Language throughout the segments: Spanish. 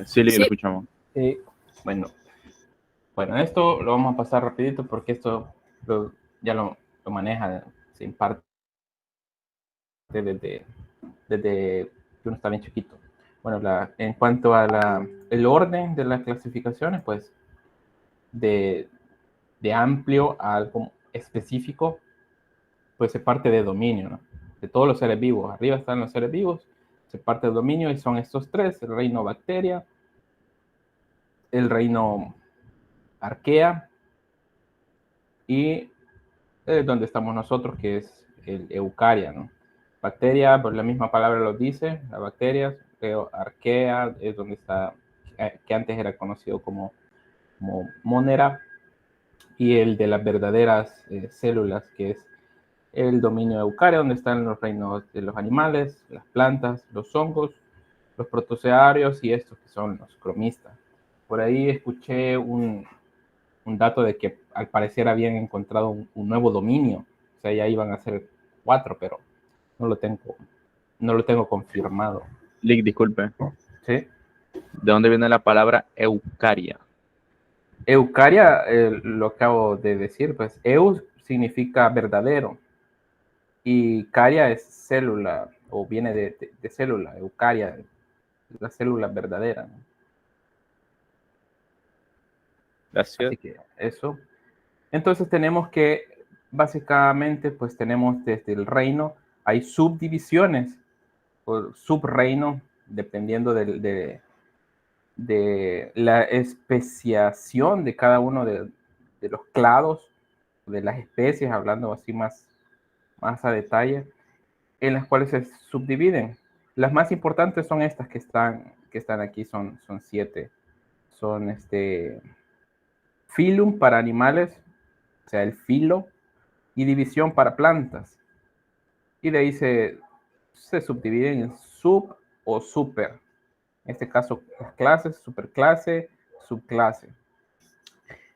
Sí, lo Sí. escuchamos. Bueno, esto lo vamos a pasar rapidito porque esto ya lo maneja sin parte desde que uno está bien chiquito. Bueno, en cuanto a el orden de las clasificaciones, pues de amplio a algo específico, pues se parte de dominio, ¿no? De todos los seres vivos. Arriba están los seres vivos, se parte de dominio y son estos tres: el reino bacteria, el reino arquea y donde estamos nosotros, que es el eucaria, ¿no? Bacteria, por la misma palabra lo dice, la bacteria, arquea es donde está, que antes era conocido como monera, y el de las verdaderas células, que es el dominio eucaria, donde están los reinos de los animales, las plantas, los hongos, los protozoarios y estos que son los cromistas. Por ahí escuché un dato de que al parecer habían encontrado un nuevo dominio, o sea, ya iban a ser 4, pero no lo tengo confirmado. Lick, disculpe. ¿Sí? ¿De dónde viene la palabra eucaria? Eucaria, lo acabo de decir, pues eus significa verdadero y caria es célula, o viene de célula, eucaria, la célula verdadera, ¿no? Gracias. Así que eso. Entonces tenemos que, básicamente, pues tenemos desde el reino, hay subdivisiones o subreino, dependiendo de la especiación de cada uno de los clados, de las especies, hablando así más a detalle, en las cuales se subdividen. Las más importantes son estas que están aquí, son 7. Son filum para animales, o sea, el filo, y división para plantas. Y de ahí se subdividen en sub o super. En este caso, las clases, superclase, subclase.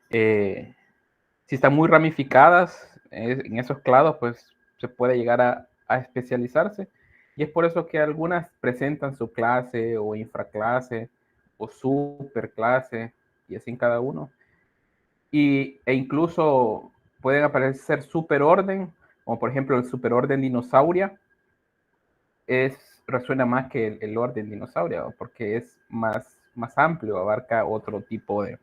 Si están muy ramificadas en esos clados, pues se puede llegar a especializarse. Y es por eso que algunas presentan subclase o infraclase o superclase y así en cada uno. E incluso pueden aparecer superorden, como por ejemplo el superorden dinosauria, resuena más que el orden dinosauria, porque es más amplio, abarca otro tipo de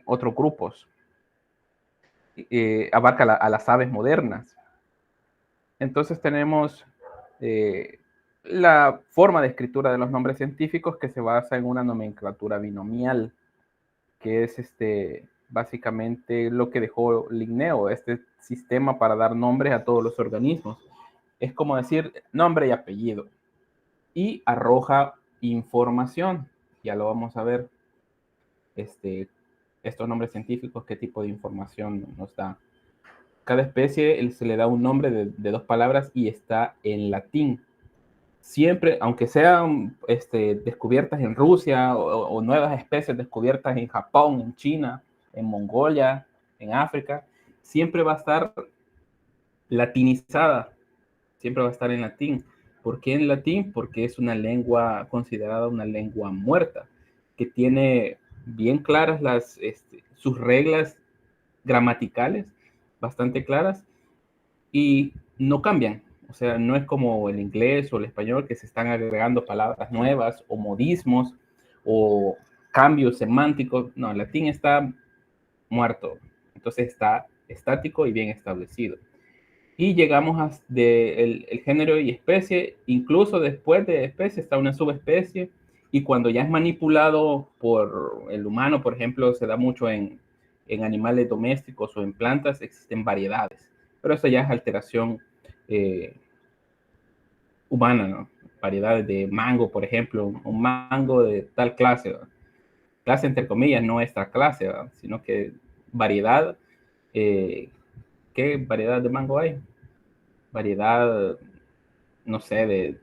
otros grupos, abarca a las aves modernas. Entonces tenemos la forma de escritura de los nombres científicos, que se basa en una nomenclatura binomial, que es básicamente lo que dejó Linneo, este sistema para dar nombres a todos los organismos. Es como decir nombre y apellido, y arroja información. Ya lo vamos a ver. Estos nombres científicos, qué tipo de información nos da. Cada especie se le da un nombre de 2 palabras y está en latín. Siempre, aunque sean descubiertas en Rusia o nuevas especies descubiertas en Japón, en China, en Mongolia, en África, siempre va a estar latinizada, siempre va a estar en latín. ¿Por qué en latín? Porque es una lengua considerada una lengua muerta, que tiene bien claras sus reglas gramaticales, bastante claras, y no cambian. O sea, no es como el inglés o el español, que se están agregando palabras nuevas o modismos o cambios semánticos. No, el latín está muerto. Entonces está estático y bien establecido. Y llegamos a el género y especie. Incluso después de especie está una subespecie. Y cuando ya es manipulado por el humano, por ejemplo, se da mucho en animales domésticos o en plantas, existen variedades. Pero eso ya es alteración humana, ¿no? Variedades de mango, por ejemplo, un mango de tal clase, ¿no? Clase entre comillas, no esta clase, ¿no? Sino que variedad. ¿Qué variedad de mango hay? Variedad, no sé, de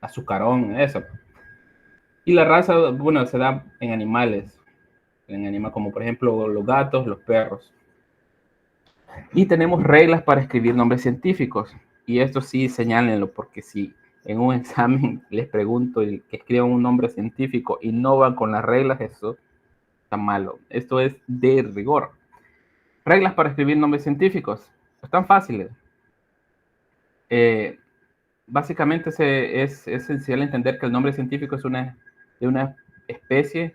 azucarón, eso. Y la raza, bueno, se da en animales, como por ejemplo los gatos, los perros. Y tenemos reglas para escribir nombres científicos. Y esto sí, señálenlo, porque si en un examen les pregunto y que escriban un nombre científico y no van con las reglas, eso está malo. Esto es de rigor. Reglas para escribir nombres científicos. Están fáciles. Básicamente es esencial entender que el nombre científico es de una especie,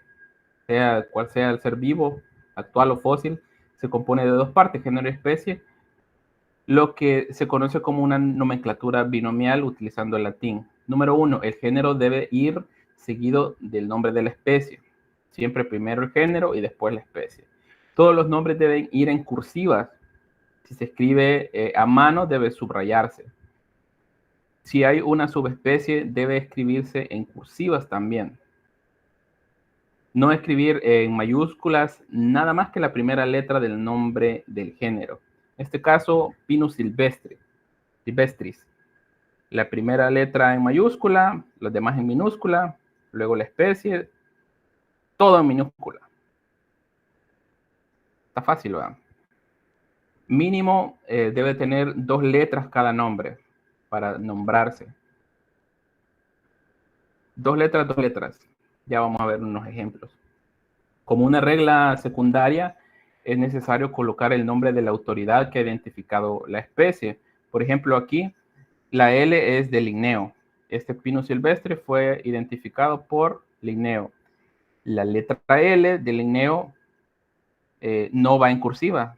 sea cual sea el ser vivo, actual o fósil, se compone de dos partes, género y especie, lo que se conoce como una nomenclatura binomial utilizando el latín. Número 1, el género debe ir seguido del nombre de la especie. Siempre primero el género y después la especie. Todos los nombres deben ir en cursivas. Si se escribe a mano, debe subrayarse. Si hay una subespecie, debe escribirse en cursivas también. No escribir en mayúsculas nada más que la primera letra del nombre del género. En este caso, Pinus silvestris. La primera letra en mayúscula, los demás en minúscula, luego la especie, todo en minúscula. Está fácil, ¿verdad? Mínimo debe tener 2 letras cada nombre para nombrarse. 2 letras, 2 letras. Ya vamos a ver unos ejemplos. Como una regla secundaria, es necesario colocar el nombre de la autoridad que ha identificado la especie. Por ejemplo, aquí la L es de Linneo. Este Pinus silvestre fue identificado por Linneo. La letra L de Linneo no va en cursiva,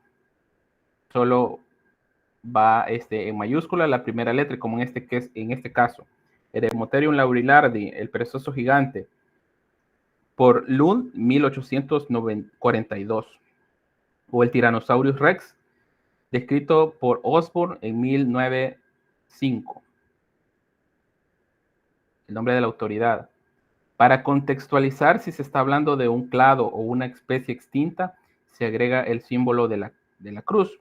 solo va en mayúscula la primera letra, como en este caso. Eremotherium laurilardi, el perezoso gigante, por Lund, 1842. O el Tyrannosaurus rex, descrito por Osborn en 1905. El nombre de la autoridad. Para contextualizar si se está hablando de un clado o una especie extinta, se agrega el símbolo de la cruz.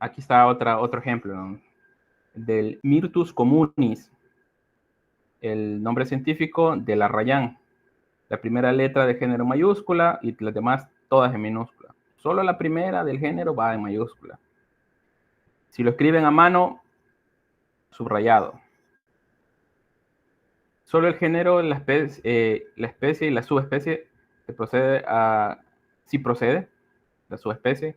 Aquí está otro ejemplo, ¿no? Del Myrtus communis, el nombre científico de la rayán. La primera letra de género mayúscula y las demás todas en minúscula. Solo la primera del género va en mayúscula. Si lo escriben a mano, subrayado. Solo el género, la especie y la subespecie si procede, la subespecie,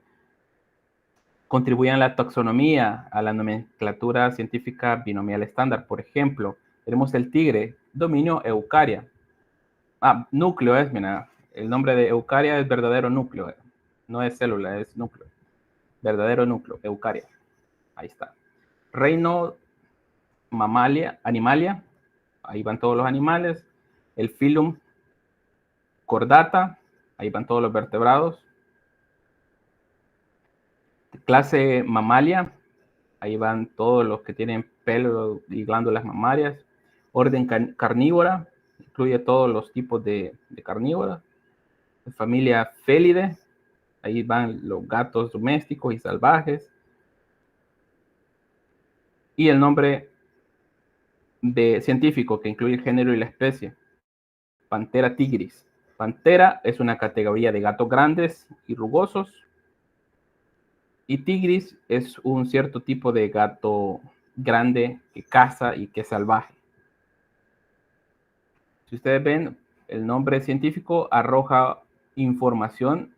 contribuyen a la taxonomía, a la nomenclatura científica binomial estándar. Por ejemplo, tenemos el tigre, dominio Eucaria. Núcleo es, mira, el nombre de Eucaria es verdadero núcleo, no es célula, es núcleo. Verdadero núcleo, Eucaria. Ahí está. Reino animalia, ahí van todos los animales. El filum Chordata, ahí van todos los vertebrados. Clase Mammalia, ahí van todos los que tienen pelo y glándulas mamarias. Orden Carnívora, incluye todos los tipos de carnívoras. Familia Felidae, ahí van los gatos domésticos y salvajes. Y el nombre científico que incluye el género y la especie. Panthera tigris. Pantera es una categoría de gatos grandes y rugosos. Y tigris es un cierto tipo de gato grande que caza y que es salvaje. Si ustedes ven, el nombre científico arroja información,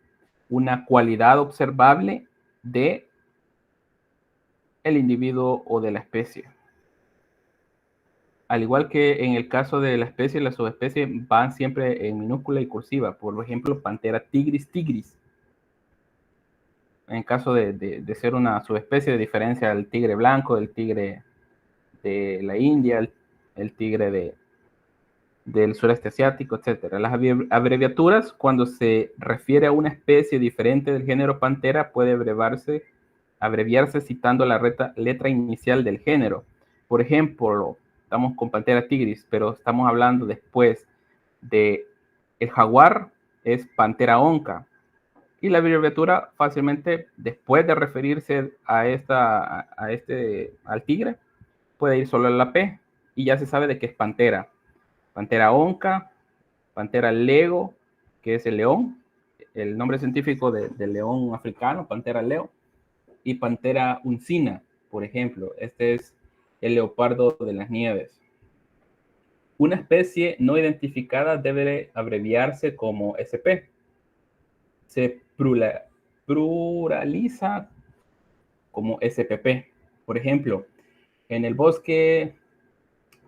una cualidad observable de el individuo o de la especie. Al igual que en el caso de la especie, la subespecie van siempre en minúscula y cursiva. Por ejemplo, Panthera tigris tigris. En caso de ser una subespecie, de diferencia del tigre blanco, del tigre de la India, el tigre del sureste asiático, etc. Las abreviaturas, cuando se refiere a una especie diferente del género Panthera, puede abreviarse citando la letra inicial del género. Por ejemplo, estamos con Panthera tigris, pero estamos hablando después de el jaguar, es Panthera onca. Y la abreviatura fácilmente, después de referirse al tigre, puede ir solo a la P y ya se sabe de qué es pantera. Panthera onca, Panthera lego, que es el león, el nombre científico del león africano, Panthera leo, y Panthera uncina, Por ejemplo, este es el leopardo de las nieves. Una especie no identificada debe abreviarse como SP. Se pluraliza como SPP. Por ejemplo, en el bosque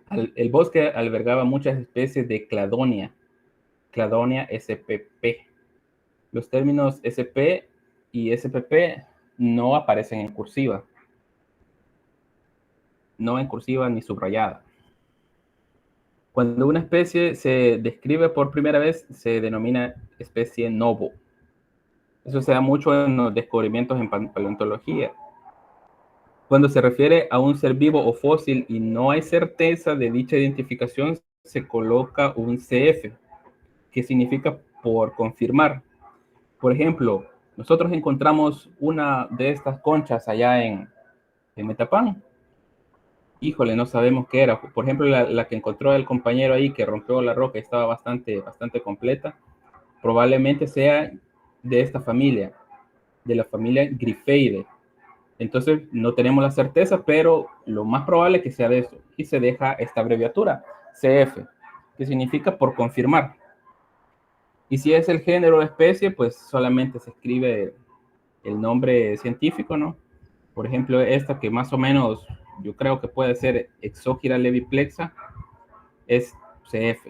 albergaba muchas especies de Cladonia spp. Los términos SP y SPP no aparecen en cursiva, no en cursiva ni subrayada. Cuando una especie se describe por primera vez, se denomina especie novo. Eso se da mucho en los descubrimientos en paleontología. Cuando se refiere a un ser vivo o fósil y no hay certeza de dicha identificación, se coloca un CF, que significa por confirmar. Por ejemplo, nosotros encontramos una de estas conchas allá en Metapán. Híjole, no sabemos qué era. Por ejemplo, la que encontró el compañero ahí que rompió la roca estaba bastante completa. Probablemente sea de esta familia, de la familia Griffeidae. Entonces, no tenemos la certeza, pero lo más probable es que sea de eso. Y se deja esta abreviatura, CF, que significa por confirmar. Y si es el género o especie, pues solamente se escribe el nombre científico, ¿no? Por ejemplo, esta que más o menos yo creo que puede ser Exogyra leviplexa, es CF.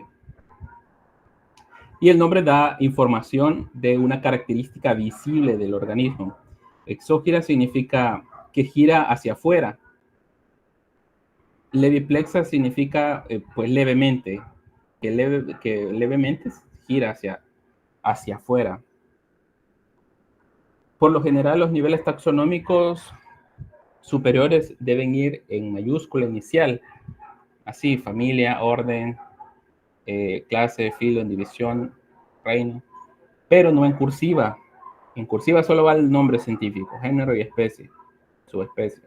Y el nombre da información de una característica visible del organismo. Exógira significa que gira hacia afuera. Leviplexa significa pues levemente, que levemente gira hacia afuera. Por lo general, los niveles taxonómicos superiores deben ir en mayúscula inicial, así, familia, orden, clase, filo, en división, reino, pero no en cursiva. En cursiva solo va el nombre científico, género y especie, subespecie.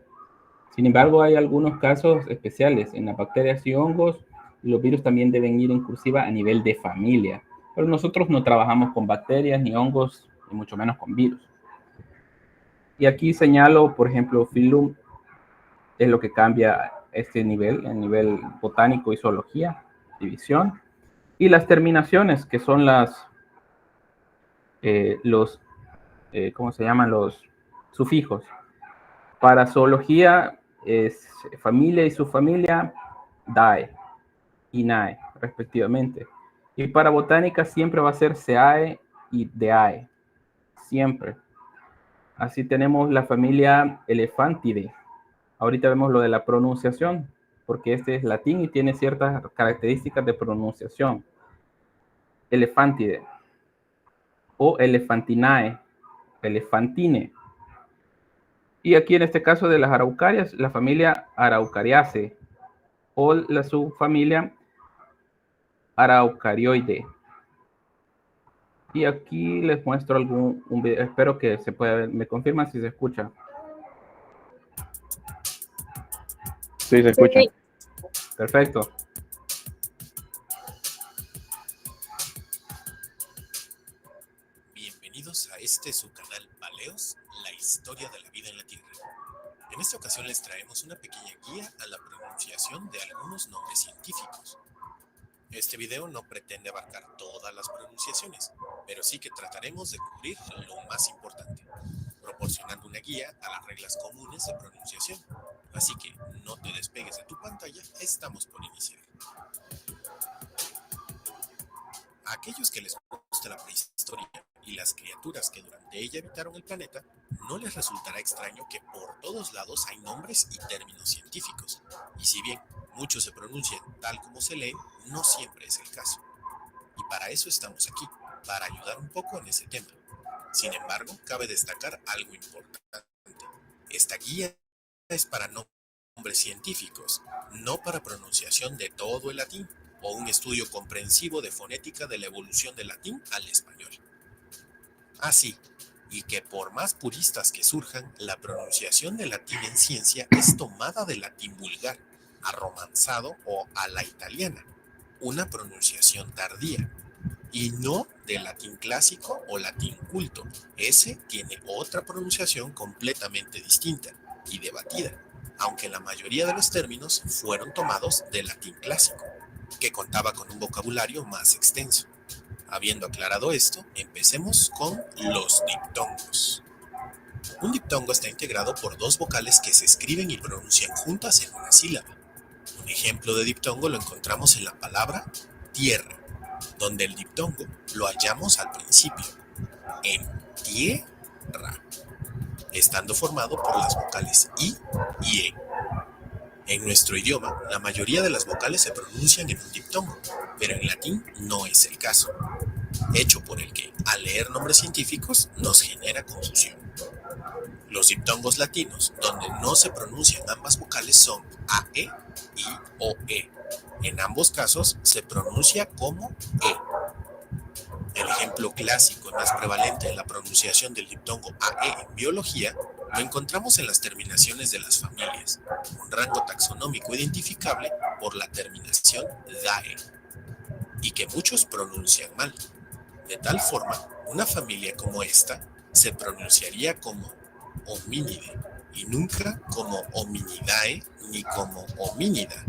Sin embargo, hay algunos casos especiales. En las bacterias y hongos, los virus también deben ir en cursiva a nivel de familia. Pero nosotros no trabajamos con bacterias ni hongos, ni mucho menos con virus. Y aquí señalo, por ejemplo, Phylum es lo que cambia este nivel, el nivel botánico y zoología, división. Y las terminaciones, que son ¿cómo se llaman? Los sufijos. Para zoología es familia y subfamilia, DAE y NAE, respectivamente. Y para botánica siempre va a ser SEAE y DEAE, siempre. Así tenemos la familia Elephantidae. Ahorita vemos lo de la pronunciación, porque este es latín y tiene ciertas características de pronunciación. Elephantidae o Elephantinae, Elephantine. Y aquí en este caso de las araucarias, la familia Araucariaceae o la subfamilia Araucarioideae. Y aquí les muestro un video, espero que se pueda ver, me confirman si se escucha. Sí, se escucha. Sí. Perfecto. Bienvenidos a su canal Paleos, la historia de la vida en la Tierra. En esta ocasión les traemos una pequeña guía a la pronunciación de algunos nombres científicos. Este video no pretende abarcar todas las pronunciaciones, pero sí que trataremos de cubrir lo más importante, proporcionando una guía a las reglas comunes de pronunciación. Así que no te despegues de tu pantalla, estamos por iniciar. A aquellos que les gusta la prehistoria y las criaturas que durante ella habitaron el planeta, no les resultará extraño que por todos lados hay nombres y términos científicos. Y si bien muchos se pronuncian tal como se lee, no siempre es el caso. Y para eso estamos aquí, para ayudar un poco en ese tema. Sin embargo, cabe destacar algo importante. Esta guía es para nombres científicos, no para pronunciación de todo el latín o un estudio comprensivo de fonética de la evolución del latín al español. Así, y que por más puristas que surjan, la pronunciación del latín en ciencia es tomada del latín vulgar, arromanzado o a la italiana, una pronunciación tardía, y no del latín clásico o latín culto. Ese tiene otra pronunciación completamente distinta y debatida. aunque la mayoría de los términos fueron tomados del latín clásico, que contaba con un vocabulario más extenso. Habiendo aclarado esto, empecemos con los diptongos. Un diptongo está integrado por dos vocales que se escriben y pronuncian juntas en una sílaba. Un ejemplo de diptongo lo encontramos en la palabra tierra, donde el diptongo lo hallamos al principio, en tierra, estando formado por las vocales I y E. En nuestro idioma, la mayoría de las vocales se pronuncian en un diptongo, pero en latín no es el caso, hecho por el que, al leer nombres científicos, nos genera confusión. Los diptongos latinos, donde no se pronuncian ambas vocales, son AE y OE. En ambos casos se pronuncia como E. El ejemplo clásico y más prevalente de la pronunciación del diptongo AE en biología lo encontramos en las terminaciones de las familias, un rango taxonómico identificable por la terminación DAE, y que muchos pronuncian mal. De tal forma, una familia como esta se pronunciaría como homínide y nunca como hominidae ni como homínida.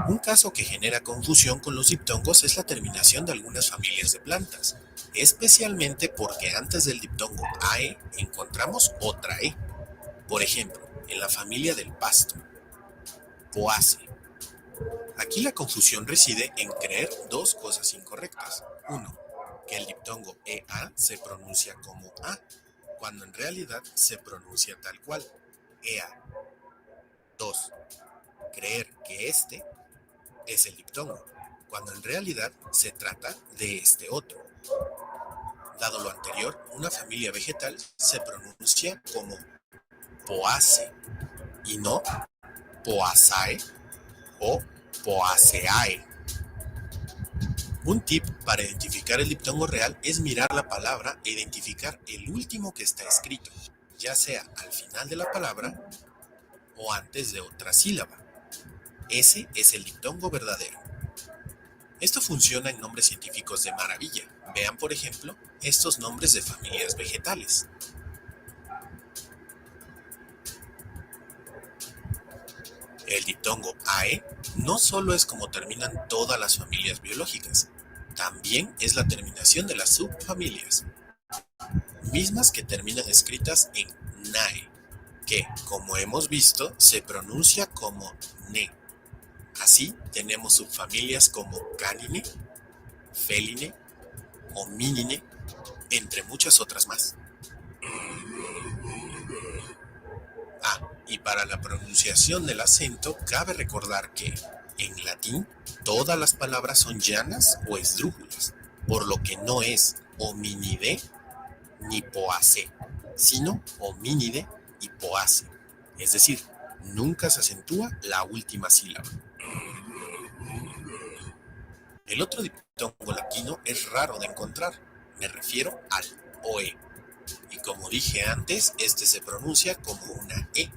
Un caso que genera confusión con los diptongos es la terminación de algunas familias de plantas, especialmente porque antes del diptongo AE encontramos otra E. Por ejemplo, en la familia del pasto, Poaceae. Aquí la confusión reside en creer dos cosas incorrectas. Uno, que el diptongo EA se pronuncia como A, cuando en realidad se pronuncia tal cual, EA. 2. Creer que este es el diptongo, cuando en realidad se trata de este otro. Dado lo anterior, una familia vegetal se pronuncia como Poaceae y no Poaceae o Poaceae. Un tip para identificar el diptongo real es mirar la palabra e identificar el último que está escrito, ya sea al final de la palabra o antes de otra sílaba. Ese es el diptongo verdadero. Esto funciona en nombres científicos de maravilla. Vean, por ejemplo, estos nombres de familias vegetales. El diptongo AE no solo es como terminan todas las familias biológicas, también es la terminación de las subfamilias, mismas que terminan escritas en NAE, que, como hemos visto, se pronuncia como NE. Así tenemos subfamilias como Canine, Feline, Hominine, entre muchas otras más. Y para la pronunciación del acento, cabe recordar que, en latín, todas las palabras son llanas o esdrújulas, por lo que no es hominide ni poace, sino homínide y poace, es decir, nunca se acentúa la última sílaba. El otro diptongo latino es raro de encontrar, me refiero al OE, y como dije antes, este se pronuncia como una E.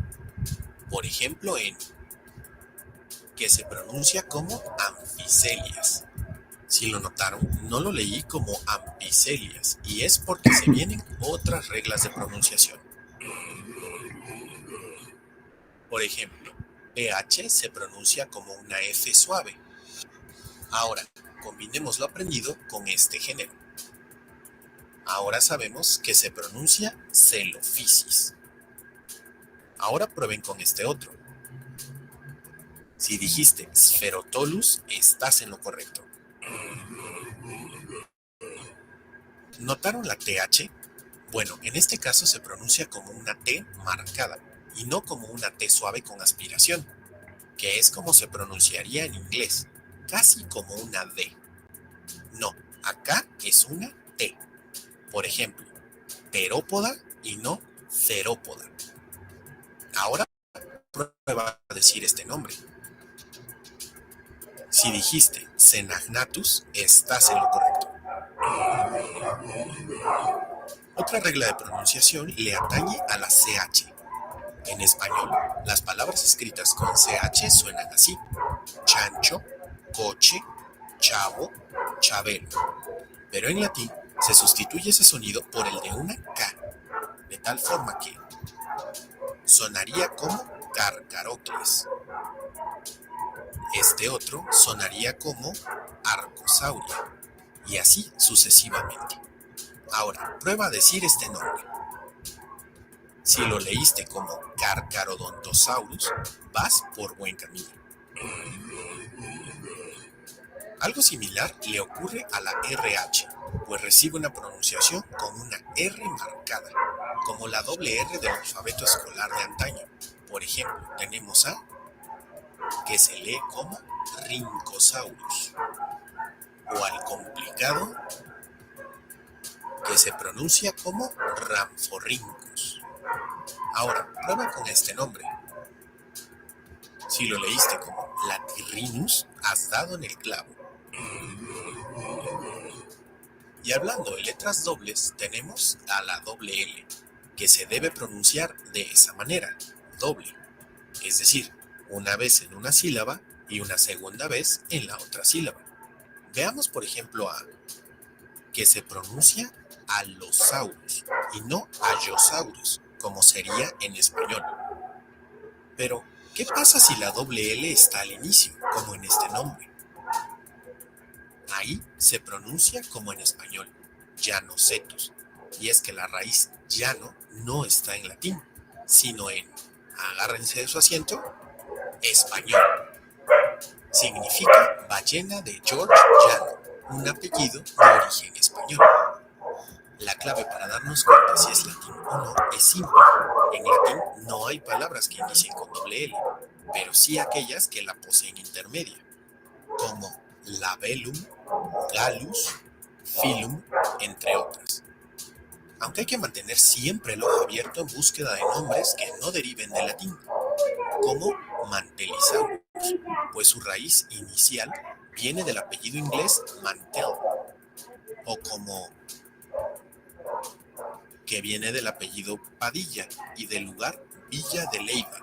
Por ejemplo, en que se pronuncia como anficelias. Si lo notaron, no lo leí como ampicelias, y es porque se vienen otras reglas de pronunciación. Por ejemplo, PH se pronuncia como una F suave. Ahora, combinemos lo aprendido con este género. Ahora sabemos que se pronuncia celofisis. Ahora prueben con este otro. Si dijiste Spherotolus, estás en lo correcto. ¿Notaron la TH? Bueno, en este caso se pronuncia como una T marcada y no como una T suave con aspiración, que es como se pronunciaría en inglés, casi como una D. No, acá es una T. Por ejemplo, terópoda y no cerópoda. Ahora prueba a decir este nombre. Si dijiste Cenagnatus, estás en lo correcto. Otra regla de pronunciación le atañe a la CH. En español, las palabras escritas con CH suenan así: chancho, coche, chavo, chabelo. Pero en latín se sustituye ese sonido por el de una K, de tal forma que sonaría como Carcarocles. Este otro sonaría como Arcosauria, y así sucesivamente. Ahora, prueba a decir este nombre. Si lo leíste como Carcharodontosaurus, vas por buen camino. Algo similar le ocurre a la RH, pues recibe una pronunciación con una R marcada, como la doble R del alfabeto escolar de antaño. Por ejemplo, tenemos a, que se lee como Rhynchosaurus, o al complicado, que se pronuncia como Rhamphorhynchus. Ahora, prueba con este nombre. Si lo leíste como Latyrrhinus, has dado en el clavo. Y hablando de letras dobles, tenemos a la doble L, que se debe pronunciar de esa manera, doble. Es decir, una vez en una sílaba y una segunda vez en la otra sílaba. Veamos, por ejemplo, a, que se pronuncia Allosaurus y no Allosaurus, como sería en español. Pero, ¿qué pasa si la doble L está al inicio, como en este nombre? Ahí se pronuncia como en español, Llanocetus, y es que la raíz llano no está en latín, sino en, agárrense de su asiento, español. Significa ballena de George Llano, un apellido de origen español. La clave para darnos cuenta si es latín o no es simple. En latín no hay palabras que inicien con doble L, pero sí aquellas que la poseen intermedia, como labellum, gallus, filum, entre otras. Aunque hay que mantener siempre el ojo abierto en búsqueda de nombres que no deriven del latín, como Mantelisaurus, pues su raíz inicial viene del apellido inglés Mantell, o como que viene del apellido Padilla y del lugar Villa de Leyva,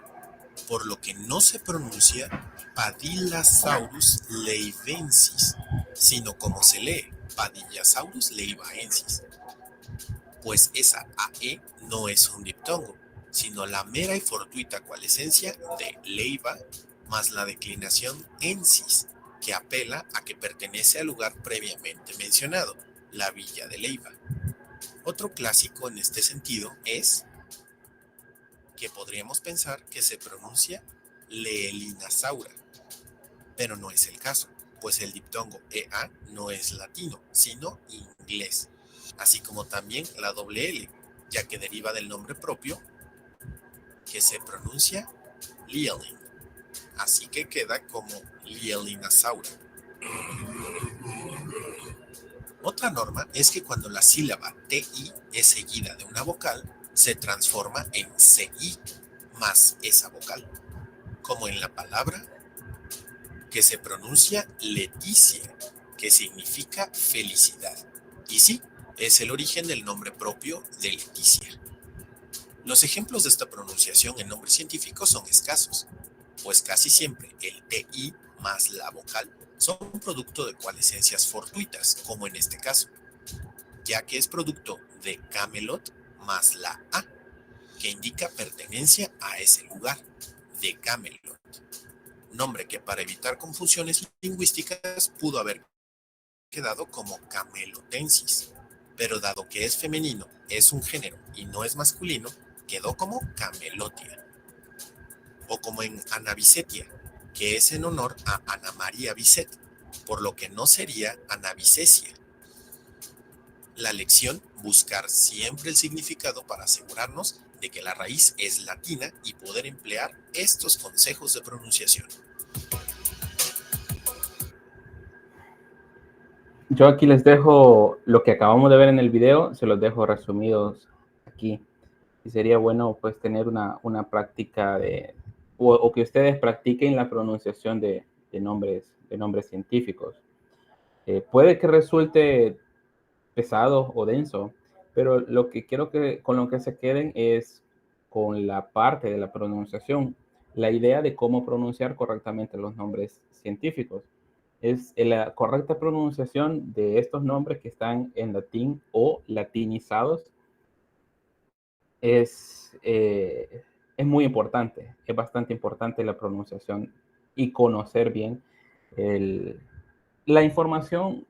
por lo que no se pronuncia Padillasaurus leivensis, sino como se lee Padillasaurus leivaensis, pues esa AE no es un diptongo, sino la mera y fortuita coalescencia de Leiva más la declinación ensis, que apela a que pertenece al lugar previamente mencionado, la Villa de Leyva. Otro clásico en este sentido es que podríamos pensar que se pronuncia Leelinasaura, pero no es el caso, pues el diptongo EA no es latino, sino inglés, así como también la doble L, ya que deriva del nombre propio, que se pronuncia Lielin, así que queda como Lielinasaura. Otra norma es que cuando la sílaba TI es seguida de una vocal, se transforma en CI más esa vocal, como en la palabra que se pronuncia Leticia, que significa felicidad. Y sí, es el origen del nombre propio de Leticia. Los ejemplos de esta pronunciación en nombres científicos son escasos, pues casi siempre el TI más la vocal son un producto de coalescencias fortuitas, como en este caso, ya que es producto de Camelot más la A, que indica pertenencia a ese lugar, de Camelot. Nombre que para evitar confusiones lingüísticas pudo haber quedado como Camelotensis, pero dado que es femenino, es un género y no es masculino, quedó como Camelotia. O como en Anavisetia, que es en honor a Ana María Bisset, por lo que no sería Anavisesia. La lección, buscar siempre el significado para asegurarnos de que la raíz es latina y poder emplear estos consejos de pronunciación. Yo aquí les dejo lo que acabamos de ver en el video, se los dejo resumidos aquí. Y sería bueno pues tener una práctica o que ustedes practiquen la pronunciación de nombres científicos. Puede que resulte pesado o denso, pero lo que quiero con lo que se queden es con la parte de la pronunciación, la idea de cómo pronunciar correctamente los nombres científicos. Es la correcta pronunciación de estos nombres que están en latín o latinizados. Es es muy importante, es bastante importante la pronunciación y conocer bien la información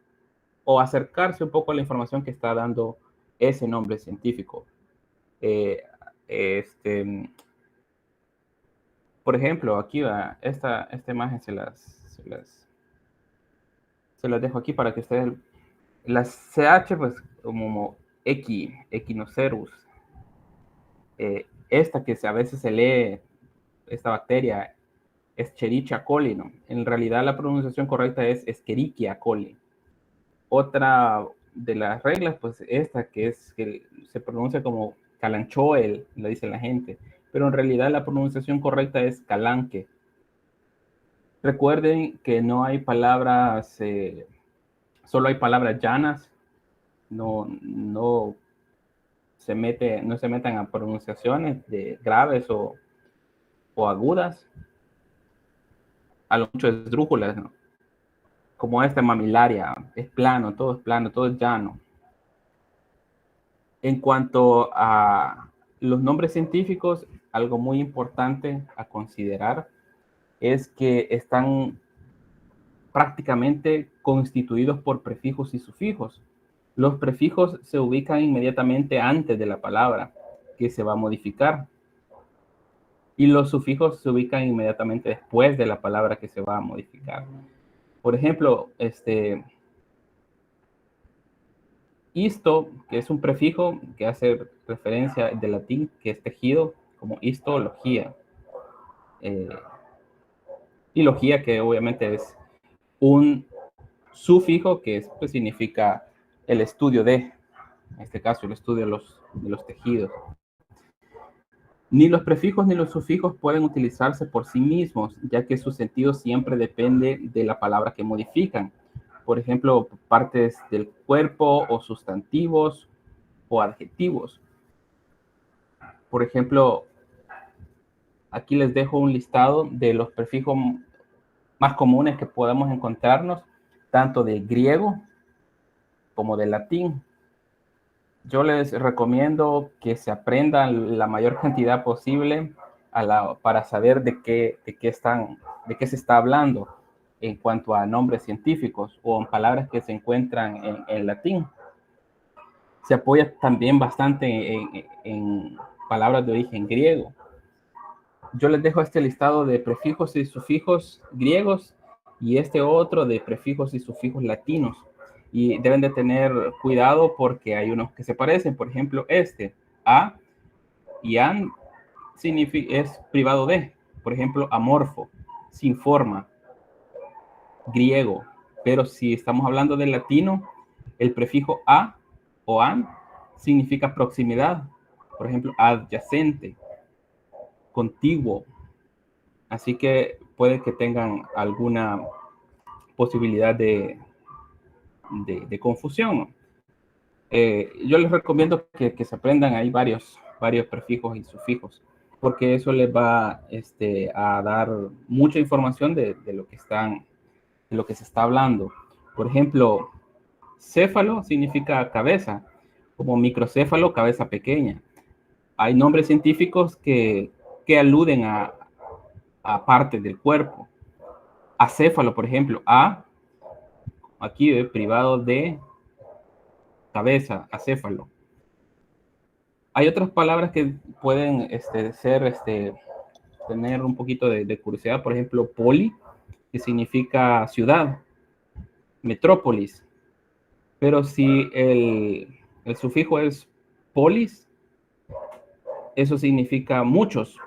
o acercarse un poco a la información que está dando ese nombre científico. Eh, este, por ejemplo, aquí va, esta imagen se las dejo aquí para que ustedes, las CH, pues como Echinocereus, esta que a veces se lee, esta bacteria, Escherichia coli, ¿no? En realidad la pronunciación correcta es Escherichia coli. Otra de las reglas, pues esta que se pronuncia como Calanchoel, lo dice la gente, pero en realidad la pronunciación correcta es Calanque. Recuerden que no hay palabras, solo hay palabras llanas, no se metan a pronunciaciones de graves o agudas, a lo mucho esdrújulas, ¿no? Como esta mamilaria, es plano, todo es llano. En cuanto a los nombres científicos, algo muy importante a considerar es que están prácticamente constituidos por prefijos y sufijos. Los prefijos se ubican inmediatamente antes de la palabra que se va a modificar y los sufijos se ubican inmediatamente después de la palabra que se va a modificar. Por ejemplo, histo, que es un prefijo que hace referencia del latín, que es tejido, como histología. Y logía, que obviamente es un sufijo que pues, significa el estudio de, en este caso, el estudio de los tejidos. Ni los prefijos ni los sufijos pueden utilizarse por sí mismos, ya que su sentido siempre depende de la palabra que modifican. Por ejemplo, partes del cuerpo o sustantivos o adjetivos. Por ejemplo, aquí les dejo un listado de los prefijos más comunes que podemos encontrarnos, tanto del griego como del latín. Yo les recomiendo que se aprendan la mayor cantidad posible para saber de qué se está hablando en cuanto a nombres científicos o en palabras que se encuentran en latín. Se apoya también bastante en palabras de origen griego. Yo les dejo este listado de prefijos y sufijos griegos y este otro de prefijos y sufijos latinos. Y deben de tener cuidado porque hay unos que se parecen. Por ejemplo, a y an es privado de. Por ejemplo, amorfo, sin forma, griego. Pero si estamos hablando del latino, el prefijo a o an significa proximidad. Por ejemplo, adyacente, contiguo. Así que puede que tengan alguna posibilidad de confusión. Yo les recomiendo que se aprendan ahí varios prefijos y sufijos, porque eso les va a dar mucha información de lo que se está hablando. Por ejemplo, céfalo significa cabeza, como microcéfalo, cabeza pequeña. Hay nombres científicos que aluden a partes del cuerpo. Acéfalo, por ejemplo, aquí privado de cabeza, acéfalo. Hay otras palabras que pueden tener un poquito de curiosidad, por ejemplo, poli, que significa ciudad, metrópolis. Pero si el sufijo es polis, eso significa muchos.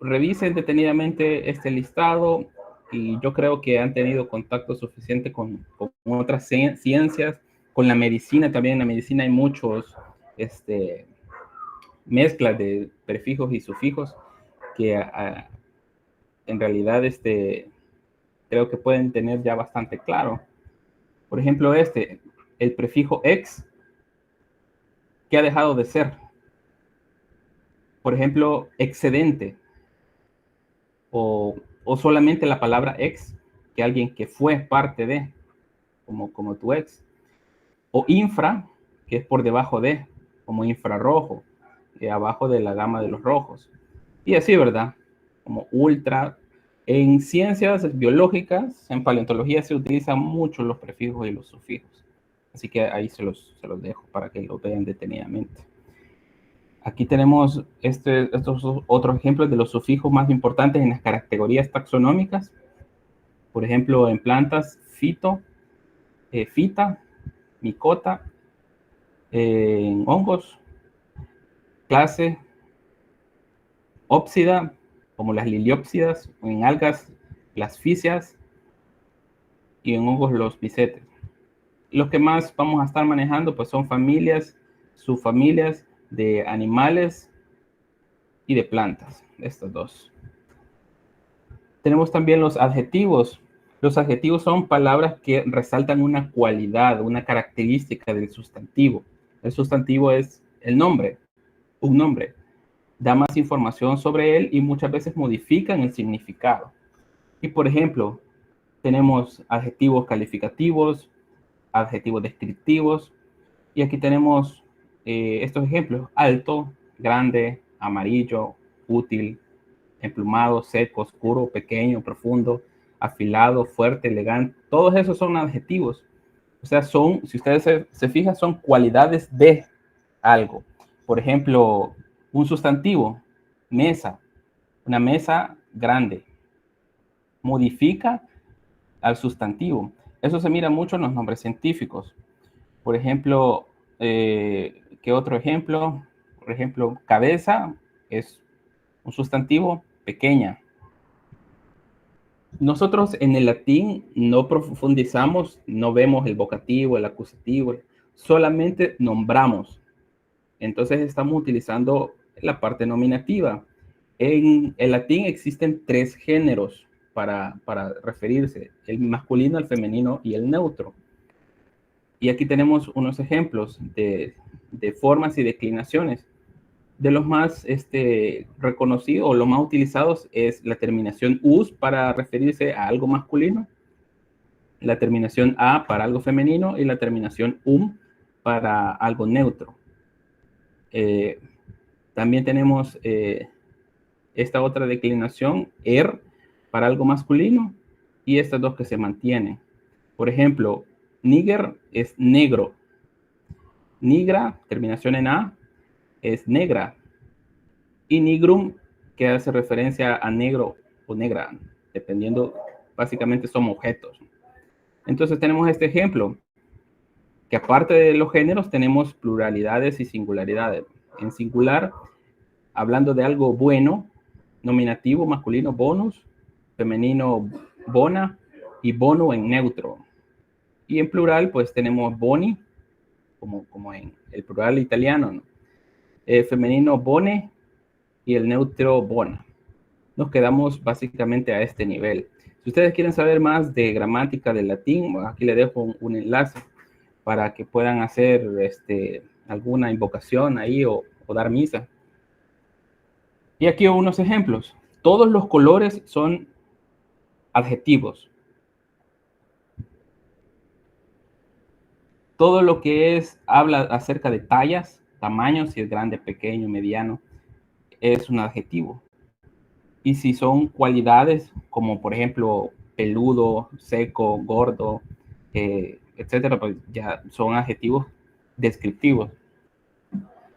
Revisen detenidamente este listado y yo creo que han tenido contacto suficiente con otras ciencias, con la medicina también. En la medicina hay muchos mezclas de prefijos y sufijos que en realidad creo que pueden tener ya bastante claro. Por ejemplo, el prefijo ex, que ha dejado de ser. Por ejemplo, excedente. O solamente la palabra ex, que alguien que fue parte de, como tu ex. O infra, que es por debajo de, como infrarrojo. abajo de la gama de los rojos. Y así, ¿verdad? Como ultra. En ciencias biológicas, en paleontología se utilizan mucho los prefijos y los sufijos. Así que ahí se los dejo para que lo vean detenidamente. Aquí tenemos estos otros ejemplos de los sufijos más importantes en las categorías taxonómicas. Por ejemplo, en plantas, fito, fita, micota, en hongos, clase, ópsida, como las liliópsidas, en algas, las fisias, y en hongos los picetes. Los que más vamos a estar manejando pues son familias, subfamilias de animales y de plantas, estos dos. Tenemos también los adjetivos. Los adjetivos son palabras que resaltan una cualidad, una característica del sustantivo. El sustantivo es el nombre, un nombre. Da más información sobre él y muchas veces modifican el significado. Y por ejemplo, tenemos adjetivos calificativos, adjetivos descriptivos, y aquí tenemos estos ejemplos: alto, grande, amarillo, útil, emplumado, seco, oscuro, pequeño, profundo, afilado, fuerte, elegante. Todos esos son adjetivos. O sea, son, si ustedes se fijan, son cualidades de algo. Por ejemplo, un sustantivo, mesa, una mesa grande, modifica al sustantivo. Eso se mira mucho en los nombres científicos. Por ejemplo, ¿qué otro ejemplo? Por ejemplo, cabeza es un sustantivo, pequeña. Nosotros en el latín no profundizamos, no vemos el vocativo, el acusativo, solamente nombramos. Entonces estamos utilizando la parte nominativa. En el latín existen 3 géneros para referirse: el masculino, el femenino y el neutro. Y aquí tenemos unos ejemplos de formas y declinaciones. De los más reconocidos o los más utilizados es la terminación us para referirse a algo masculino, la terminación a para algo femenino y la terminación para algo neutro. También tenemos esta otra declinación, para algo masculino, y estas dos que se mantienen. Por ejemplo, níger es negro. Nigra, terminación en a, es negra. Y nigrum, que hace referencia a negro o negra, dependiendo, básicamente son objetos. Entonces tenemos este ejemplo, que aparte de los géneros tenemos pluralidades y singularidades. En singular, hablando de algo bueno, nominativo, masculino, bonus, femenino, bona, y bono en neutro. Y en plural, pues tenemos boni, como en el plural italiano, ¿no? Femenino, bone, y el neutro, bona. Nos quedamos básicamente a este nivel. Si ustedes quieren saber más de gramática del latín, aquí les dejo un enlace para que puedan hacer alguna invocación ahí o dar misa. Y aquí unos ejemplos. Todos los colores son adjetivos. Todo lo que habla acerca de tallas, tamaños, si es grande, pequeño, mediano, es un adjetivo. Y si son cualidades, como por ejemplo peludo, seco, gordo, etcétera, pues ya son adjetivos descriptivos.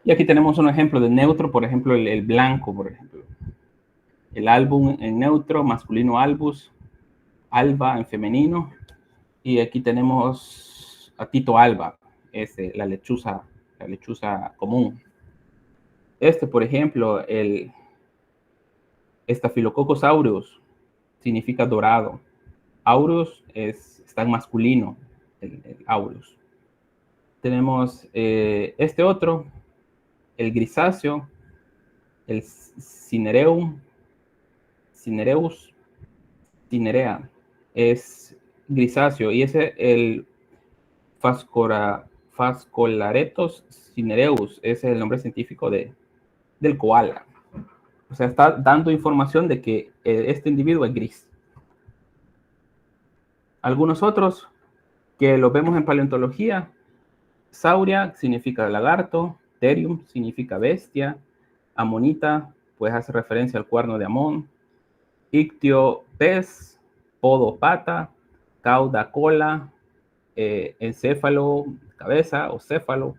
Y aquí tenemos un ejemplo de neutro, por ejemplo, el blanco, por ejemplo. El álbum en neutro, masculino albus, alba en femenino. Y aquí tenemos a Tito Alba, la lechuza común. Por ejemplo, el Staphylococcus aureus significa dorado. Aureus está en masculino, el aureus. Tenemos este otro, el grisáceo, el cinereum, cinereus, cinerea, es grisáceo, y ese el Phascolaretos cinereus, ese es el nombre científico del koala. O sea, está dando información de que este individuo es gris. Algunos otros que los vemos en paleontología: sauria significa lagarto, therium significa bestia, Amonita, pues hace referencia al cuerno de Amón. Ictio, pez. Podo, pata. Cauda, cola. Encéfalo, cabeza o céfalo.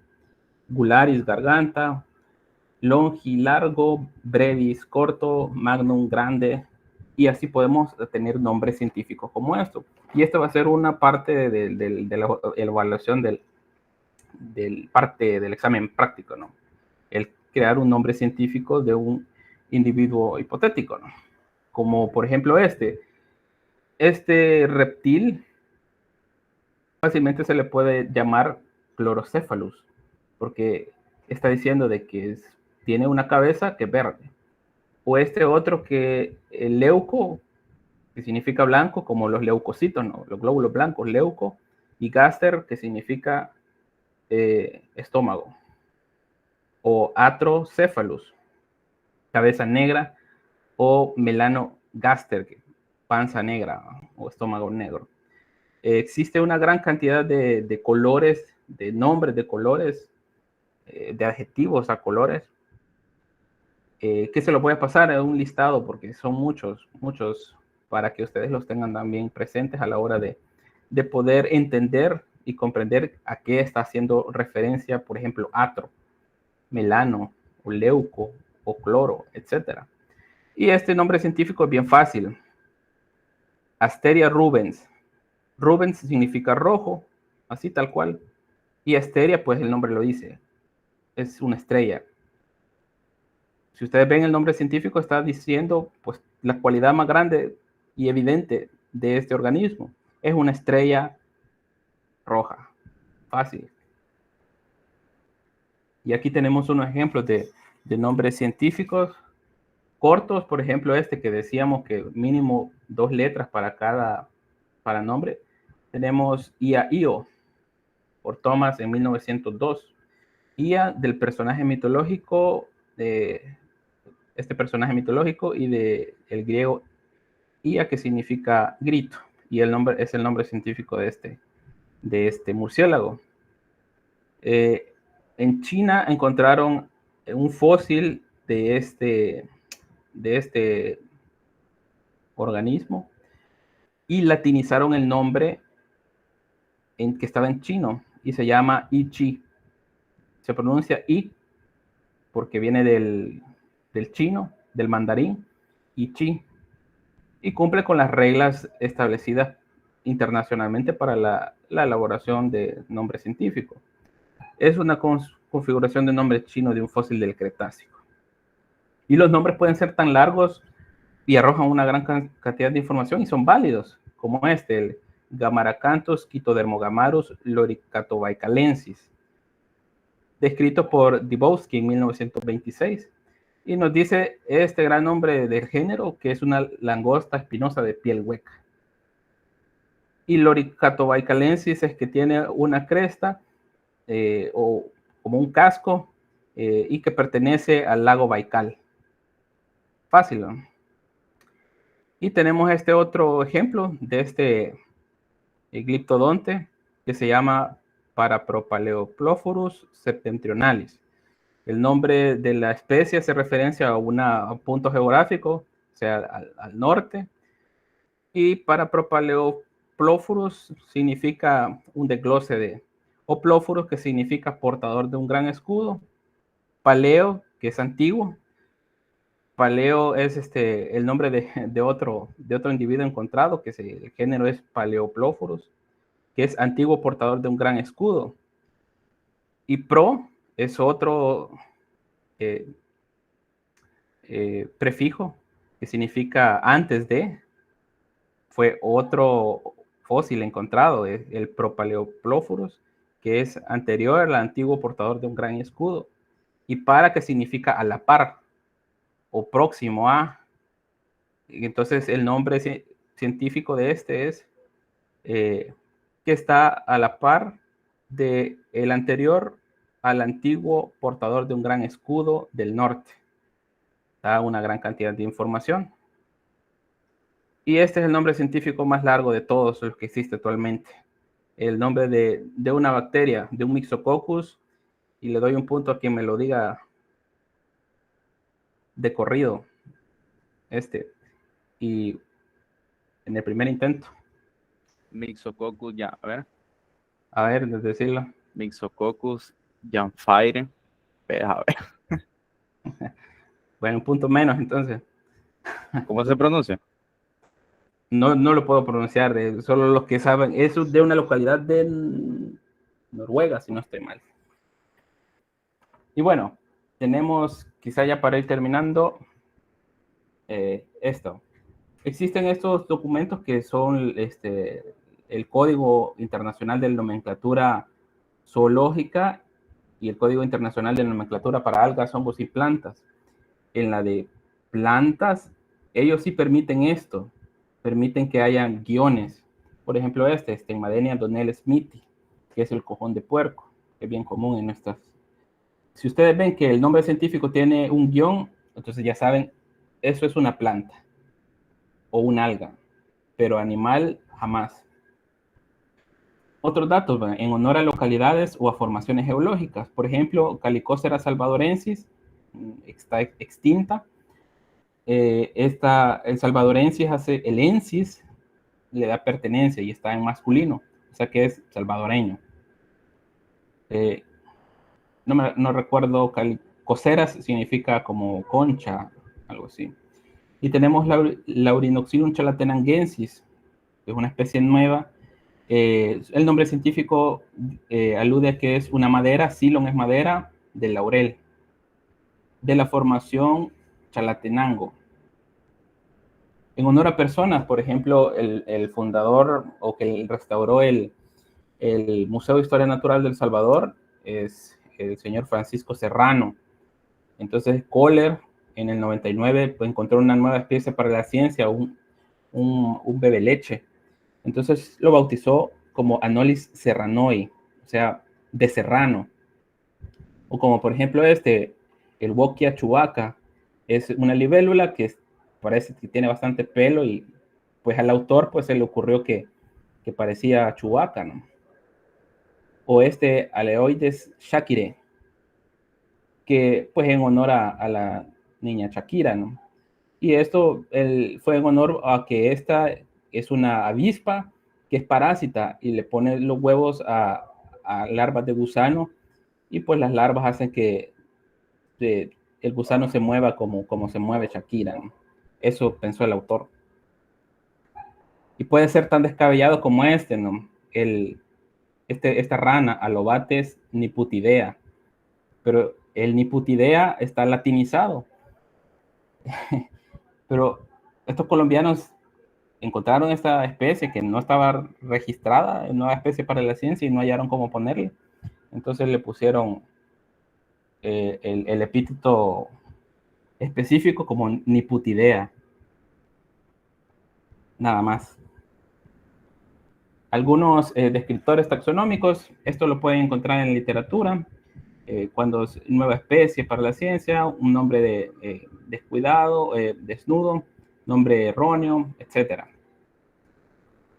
Gularis, garganta. Longi, largo. Brevis, corto. Magnum, grande. Y así podemos tener nombres científicos como esto. Y esto va a ser una parte de la evaluación del parte del examen práctico, ¿no? El crear un nombre científico de un individuo hipotético, ¿no? Como por ejemplo este reptil fácilmente se le puede llamar Chlorocephalus, porque está diciendo de que tiene una cabeza que es verde. O este otro que el leuco, que significa blanco, como los leucocitos, ¿no? Los glóbulos blancos, leuco, y gaster, que significa estómago. O Atrocephalus, cabeza negra, o melanogaster, panza negra o estómago negro. Existe una gran cantidad de colores, de nombres de colores, de adjetivos a colores, que se lo voy a pasar en un listado porque son muchos, para que ustedes los tengan también presentes a la hora de poder entender y comprender a qué está haciendo referencia, por ejemplo, atro, melano, o leuco, o cloro, etc. Y este nombre científico es bien fácil. Asteria rubens. Rubens significa rojo, así tal cual. Y Asteria, pues el nombre lo dice, es una estrella. Si ustedes ven el nombre científico, está diciendo pues la cualidad más grande y evidente de este organismo. Es una estrella roja. Fácil. Y aquí tenemos unos ejemplos de nombres científicos cortos, por ejemplo, este que decíamos que mínimo 2 letras para nombre. Tenemos Ia-Io, por Thomas en 1902. Ia del personaje mitológico, de este personaje mitológico, y de el griego Ia, que significa grito, y el nombre es el nombre científico de este murciélago. En China encontraron un fósil de este organismo y latinizaron el nombre que estaba en chino y se llama I-Chi. Se pronuncia I porque viene del chino, del mandarín, I-Chi, y cumple con las reglas establecidas internacionalmente para la elaboración de nombres científicos. Es una configuración de nombre chino de un fósil del Cretácico. Y los nombres pueden ser tan largos y arrojan una gran cantidad de información y son válidos, como el Gamaracanthus quitodermogamarus loricatobaicalensis, descrito por Dybowski en 1926. Y nos dice este gran nombre del género, que es una langosta espinosa de piel hueca. Y loricatobaicalensis es que tiene una cresta o como un casco y que pertenece al lago Baikal. Fácil, ¿no? Y tenemos este otro ejemplo de este gliptodonte que se llama Parapropaleoplophorus septentrionalis. El nombre de la especie hace referencia a un punto geográfico, o sea, al norte. Y Parapropaleoplophorus significa un desglose de Oplophorus, que significa portador de un gran escudo. Paleo, que es antiguo. Paleo es el nombre de otro individuo encontrado, que el género es Paleoplophorus, que es antiguo portador de un gran escudo. Y pro es otro prefijo que significa antes de. Fue otro fósil encontrado, el Propaleoplophorus, que es anterior al antiguo portador de un gran escudo. Y para, que significa a la par o próximo a. Entonces el nombre científico de este es que está a la par del anterior al antiguo portador de un gran escudo del norte. Da una gran cantidad de información. Y este es el nombre científico más largo de todos los que existe actualmente. El nombre de una bacteria, de un Myxococcus, y le doy un punto a quien me lo diga de corrido. Y en el primer intento. Mixococcus, ya, A ver, decirlo. Mixococcus Janfire. A ver, Bueno, un punto menos entonces. ¿cómo se pronuncia? No lo puedo pronunciar, solo los que saben. Eso es de una localidad de Noruega, si no estoy mal. Y bueno, tenemos, quizá ya para ir terminando, esto. Existen estos documentos que son el Código Internacional de Nomenclatura Zoológica y el Código Internacional de Nomenclatura para Algas, Hongos y Plantas. En la de plantas, ellos sí permiten esto, permiten que haya guiones. Por ejemplo, Stemmadenia Donnell Smithi, que es el cojón de puerco, que es bien común en nuestras. Si ustedes ven que el nombre científico tiene un guión, entonces ya saben, eso es una planta o un alga, pero animal jamás. Otros datos, en honor a localidades o a formaciones geológicas. Por ejemplo, Calicócera salvadorensis, está extinta. El salvadorensis hace el ensis, le da pertenencia y está en masculino, o sea que es salvadoreño. No recuerdo, Calicoceras significa como concha, algo así. Y tenemos Laurinoxylum chalatenangensis, que es una especie nueva. El nombre científico alude a que es una madera, Silon es madera, del laurel, de la formación Chalatenango. En honor a personas, por ejemplo, el fundador o que restauró el Museo de Historia Natural del Salvador es el señor Francisco Serrano. Entonces, Kohler en el 99 pues, encontró una nueva especie para la ciencia, un bebe leche. Entonces lo bautizó como Anolis serranoi, o sea, de serrano. O como por ejemplo el Wokia chubaca, es una libélula que parece que tiene bastante pelo y pues al autor pues se le ocurrió que parecía chubaca, ¿no? O Aleoides shakire, que pues en honor a la niña Shakira, ¿no? Y esto fue en honor a que esta es una avispa que es parásita y le pone los huevos a larvas de gusano y pues las larvas hacen que el gusano se mueva como se mueve Shakira, ¿no? Eso pensó el autor. Y puede ser tan descabellado como ¿no? Esta rana, Alobates niputidea, pero el niputidea está latinizado. Pero estos colombianos encontraron esta especie que no estaba registrada, nueva especie para la ciencia y no hallaron cómo ponerle. Entonces le pusieron el epíteto específico como niputidea. Nada más. Algunos descriptores taxonómicos, esto lo pueden encontrar en literatura, cuando es nueva especie para la ciencia, un nombre de descuidado, desnudo, nombre erróneo, etc.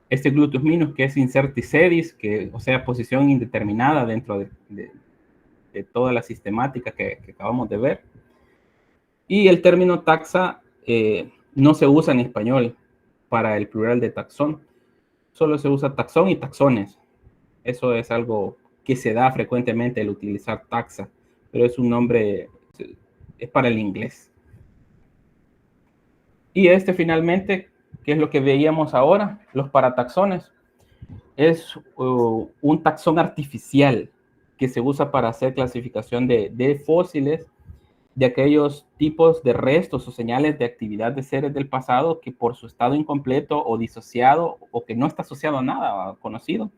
Gluteus minus, que es incerticedis, o sea, posición indeterminada dentro de toda la sistemática que acabamos de ver. Y el término taxa no se usa en español para el plural de taxón, solo se usa taxón y taxones. Eso es algo que se da frecuentemente el utilizar taxa, pero es un nombre, es para el inglés. Y finalmente, ¿qué es lo que veíamos ahora? Los parataxones. Es un taxón artificial que se usa para hacer clasificación de fósiles, de aquellos tipos de restos o señales de actividad de seres del pasado que por su estado incompleto o disociado o que no está asociado a nada conocido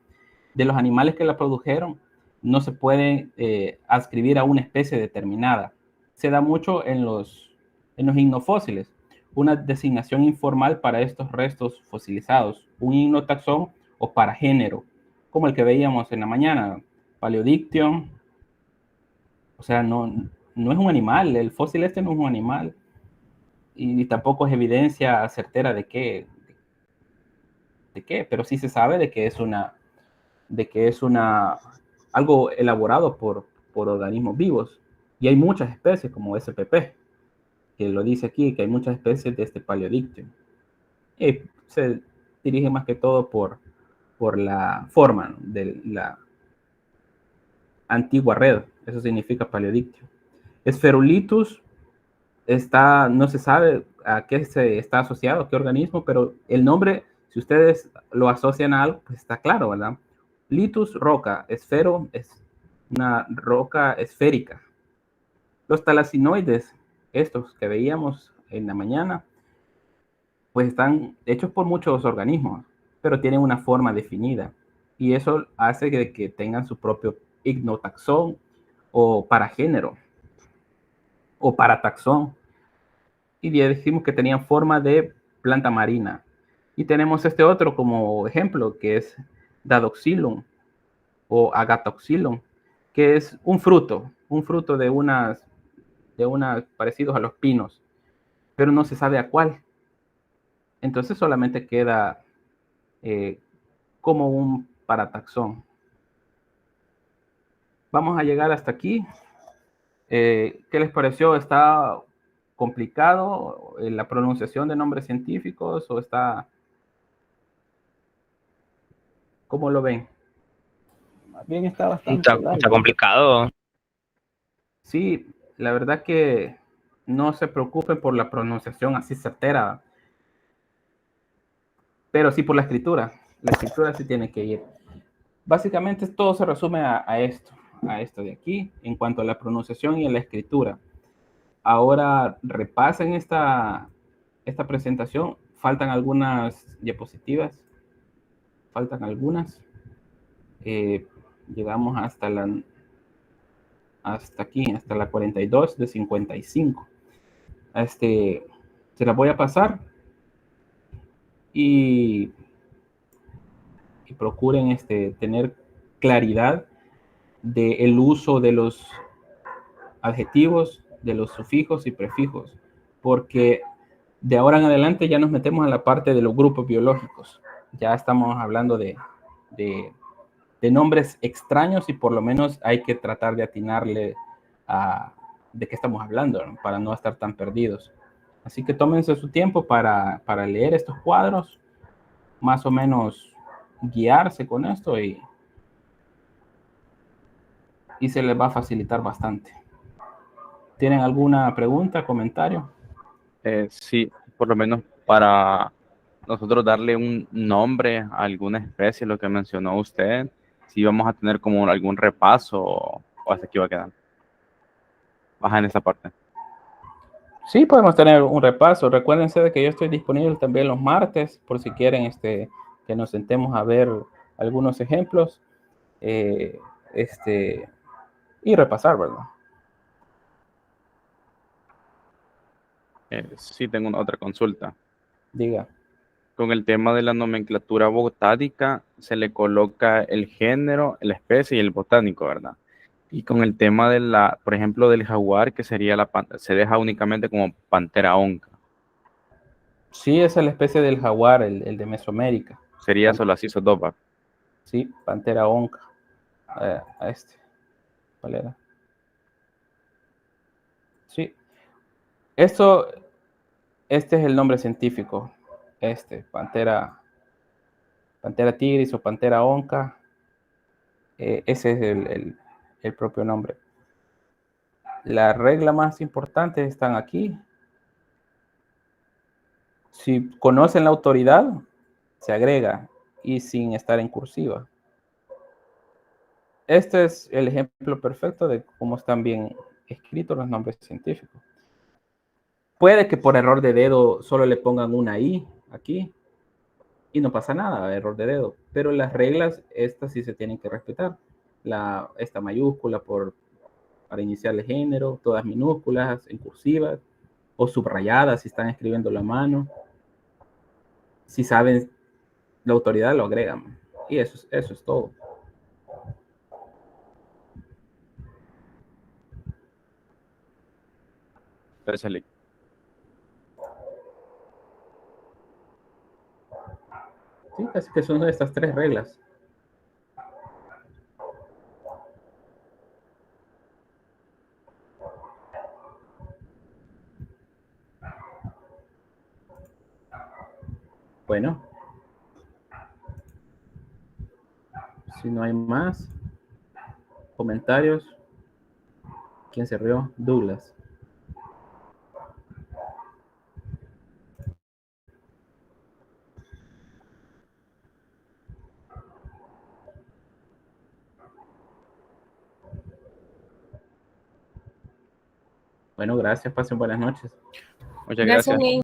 de los animales que la produjeron, no se puede adscribir a una especie determinada. Se da mucho en los ignofósiles, una designación informal para estos restos fosilizados, un ignotaxón o paragénero, como el que veíamos en la mañana, Paleodictyon. O sea, no es un animal, el fósil no es un animal, y tampoco es evidencia certera de qué, pero sí se sabe de que es algo elaborado por organismos vivos, y hay muchas especies como SPP. que lo dice aquí, que hay muchas especies de este Paleodictium. Y se dirige más que todo por la forma, ¿no?, de la antigua red. Eso significa Paleodictium. Spherulitus no se sabe a qué se está asociado, a qué organismo, pero el nombre, si ustedes lo asocian a algo, pues está claro, ¿verdad? Litus, roca, esfero, es una roca esférica. Los talacinoides, estos que veíamos en la mañana, pues están hechos por muchos organismos, pero tienen una forma definida. Y eso hace que tengan su propio ignotaxón o paragénero o parataxón. Y ya dijimos que tenían forma de planta marina. Y tenemos este otro como ejemplo, que es Dadoxylon o Agatoxylon, que es un fruto de unas parecidos a los pinos, pero no se sabe a cuál. Entonces solamente queda como un parataxón. Vamos a llegar hasta aquí. ¿Qué les pareció? ¿Está complicado la pronunciación de nombres científicos o está... ¿Cómo lo ven? Más bien está bastante Está largo. complicado. Sí, la verdad que no se preocupen por la pronunciación así certera, pero sí por la escritura. La escritura sí tiene que ir. Básicamente todo se resume a esto de aquí, en cuanto a la pronunciación y a la escritura. Ahora repasen esta presentación. Faltan algunas diapositivas. Faltan algunas. Llegamos hasta aquí, hasta la 42 de 55. Se la voy a pasar y procuren tener claridad del uso de los adjetivos, de los sufijos y prefijos, porque de ahora en adelante ya nos metemos a la parte de los grupos biológicos. Ya estamos hablando de nombres extraños y por lo menos hay que tratar de atinarle de qué estamos hablando, ¿no?, para no estar tan perdidos. Así que tómense su tiempo para leer estos cuadros, más o menos guiarse con esto y se les va a facilitar bastante. ¿Tienen alguna pregunta, comentario? Sí, por lo menos para nosotros darle un nombre a alguna especie, lo que mencionó usted, si vamos a tener como algún repaso o hasta aquí va a quedar. Baja en esa parte. Sí, podemos tener un repaso. Recuérdense de que yo estoy disponible también los martes, por si quieren que nos sentemos a ver algunos ejemplos eh, y repasar, ¿verdad? Sí, tengo una otra consulta. Diga. Con el tema de la nomenclatura botánica, se le coloca el género, la especie y el botánico, ¿verdad? Y con el tema por ejemplo, del jaguar, que sería se deja únicamente como Panthera onca. Sí, esa es la especie del jaguar, el de Mesoamérica. Sería solo así, Sodoba. Sí, Panthera onca. ¿Cuál era? Sí. Este es el nombre científico. Panthera tigris o Panthera onca. Ese es el propio nombre. Las reglas más importantes están aquí. Si conocen la autoridad, se agrega y sin estar en cursiva. Este es el ejemplo perfecto de cómo están bien escritos los nombres científicos. Puede que por error de dedo solo le pongan una I aquí y no pasa nada, error de dedo. Pero las reglas, estas sí se tienen que respetar. Esta mayúscula para iniciar el género, todas minúsculas, en cursivas o subrayadas si están escribiendo la mano. Si saben la autoridad, lo agregan. Y eso es todo. Entonces, Sí, así que son estas tres reglas. Bueno, si no hay más comentarios, ¿quién se rió? Douglas. Bueno, gracias, pasen buenas noches. Muchas Gracias, gracias. Lin.